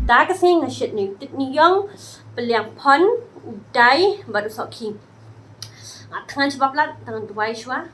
Da kasi nga shit ni tit ni yang peliang pon dai baru soki. Tangan sebab lah tangan tuai shua.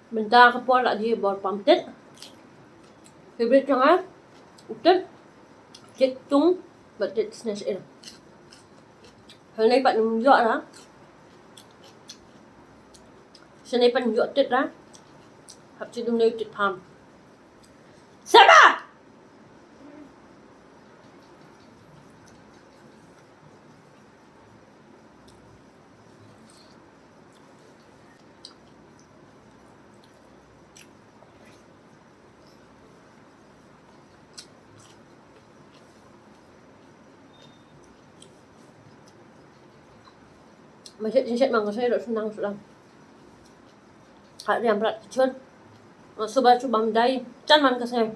Benda ka po lah dia bor pamtet. Favorite nga utet jet tung but jet snash in. Hôm nay bạn nhọ đó. Hôm nay bạn nhọ tet đó. Hấp chứ đừng nơi tet tham. Sama! Macet mang saya dok senang sudah. Hak yang berat kecil. Coba mendai. Can man ke saya.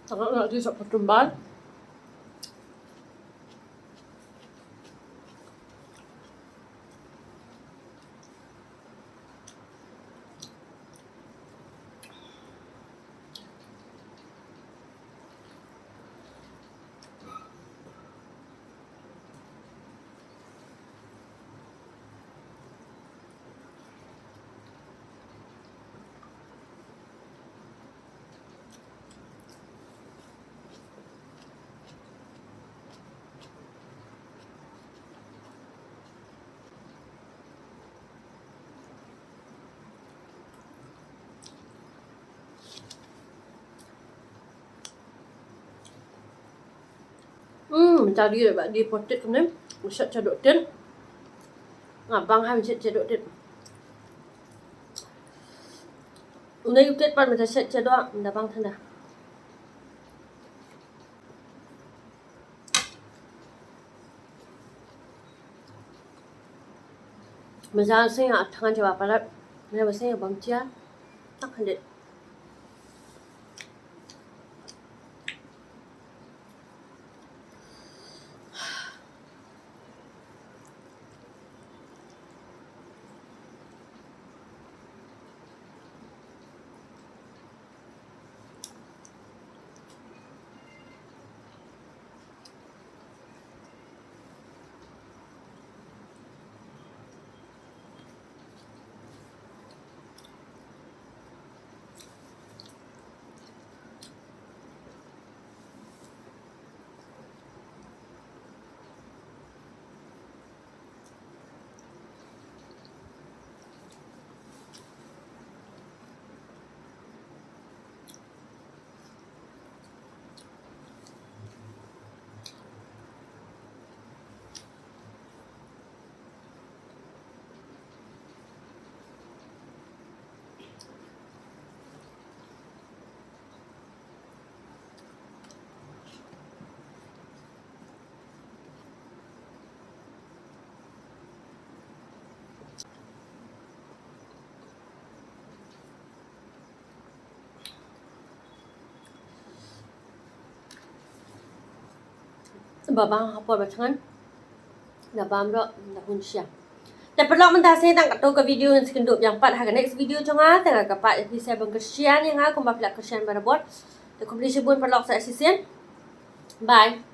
Sangat nak disap pertumbal. Tadi dapat di potet kan. Usat cadok ten. Ngabang ham set cadok ten. Unai utet pan macam set cadok nda bang tanda. Macam saya tangan jawab palat. Macam saya bang cia. Tak hendak. Babang apa bacangan. Nabam dak dahun siang. Dan perlu mentasi tang kat ke video yang sekenduk yang pat harga next video jonga tengah kapat episode bang kesian yang aku mbak pelak kesian barabot. Dan komplit sebun perlu saya sisian. Bye.